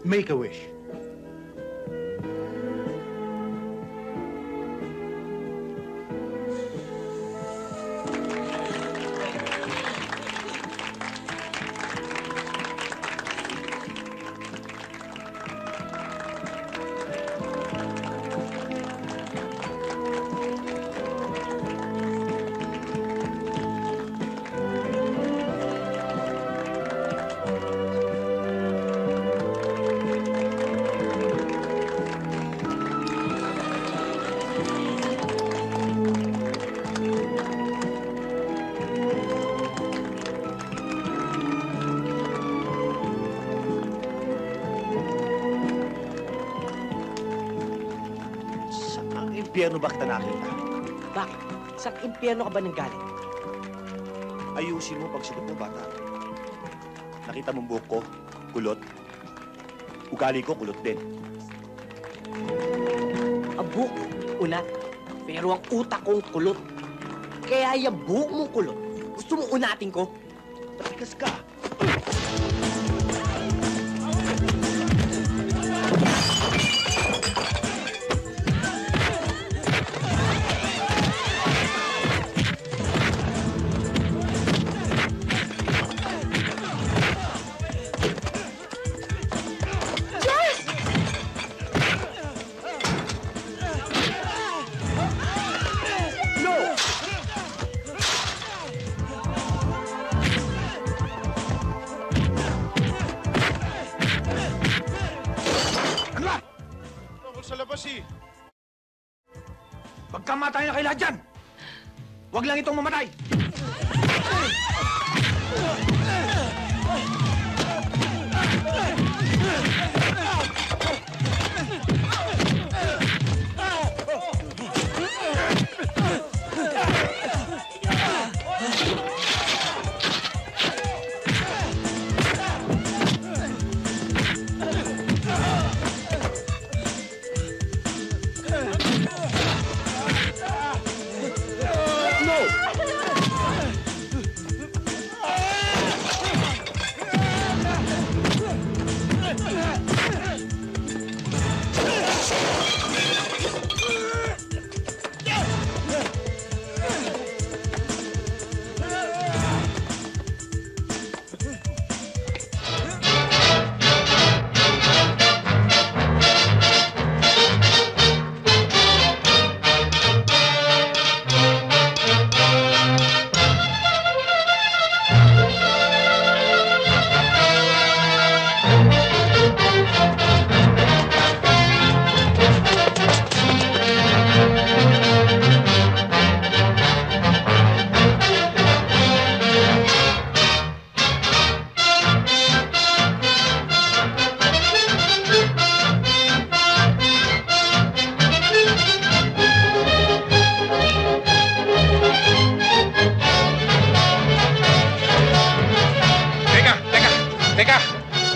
Make a wish. Impyerno ba kita nakita? Bakit? Sa impyerno ka ba nanggaling? Ayusin mo pagsagot mo, bata. Nakita mong buhok ko, kulot. Ugali ko, kulot din. Ang buhok ko, unat. Pero ang utak kong kulot. Kaya yung buhok mong kulot, gusto mong unatin ko? Patikas ka. Sa labas eh. Pagkamatay na kaila dyan! Huwag lang itong mamatay!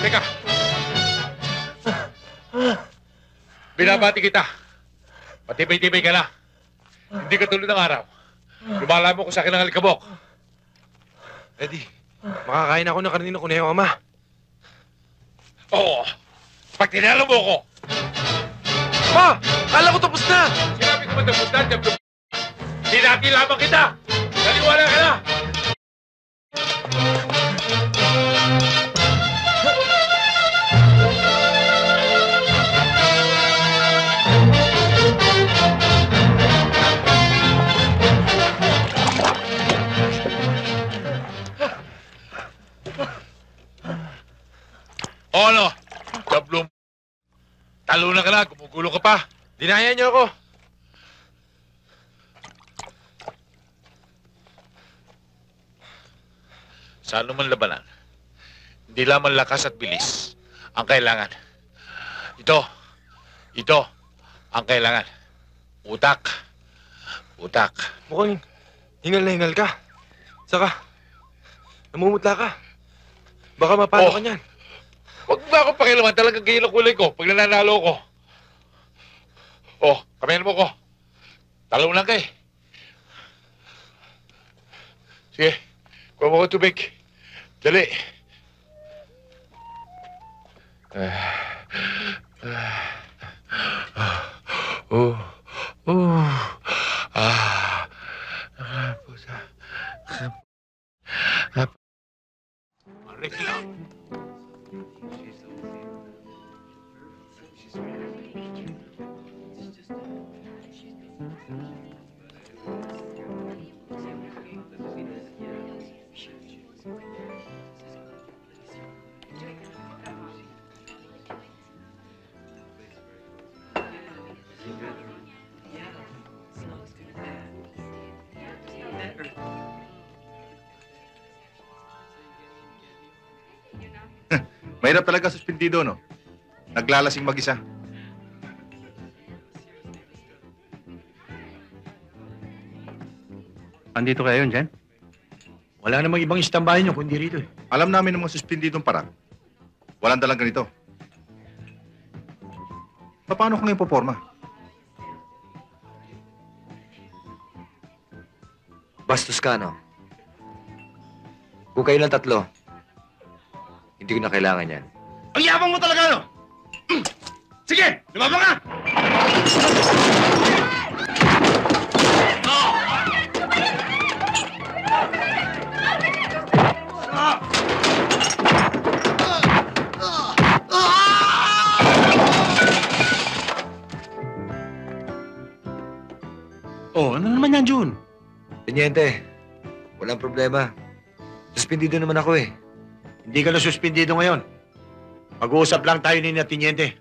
Teka! Binabati kita. Patibay-tibay ka na. Hindi ka tulad ng araw. Lumalaman ko sa akin ng alikabok. Eddie, makakain ako ng kanina kuneho, Ama. Oo. Pag tinalo mo ko. Ma! Kala ko tapos na! Sinabi ko matapos na, Jab. Hinati lamang kita. Naniwala ka na. O ano? Jablong. Talo na ka na, gumugulo ka pa. Dinaya niyo ako. Sa anuman labanan, hindi lamang lakas at bilis ang kailangan. Ito ang kailangan. Utak. Mukhang hingal na hingal ka. Saka, namumutla ka. Baka mapalo ka niyan. Huwag mo ako pakilaman. Talagang ganyan ang kulay ko pag nananalo ko. Kamayan mo ko. Talo lang ka eh. Sige, kuha mo ko tubig. Dali. Oh. Oh. Ah. Pusa. Marik lang. Mahirap talaga suspendido, no? Naglalasing mag-isa. Andito kayo, Jen? Wala namang ibang istambahin nyo kundi rito eh. Alam namin ng mga suspendidong parang. Walang dalang ganito. Paano kung ipoporma? Bastos ka, no? Kung kayo lang tatlo, hindi ko na kailangan yan. Ang yabang mo talaga, no? Sige, lumabang ka! Oh, ano naman yan, Jun? Teniente, walang problema. Suspendido naman ako eh. Hindi ka na suspendido ngayon. Mag-uusap lang tayo ni Teniente.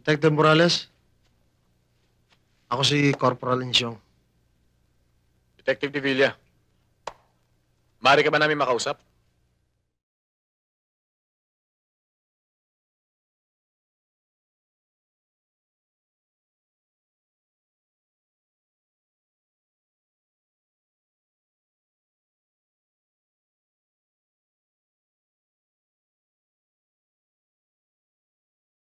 Detective Morales, ako si Corporal Insyong. Detective De Villa, maaari ka ba namin makausap?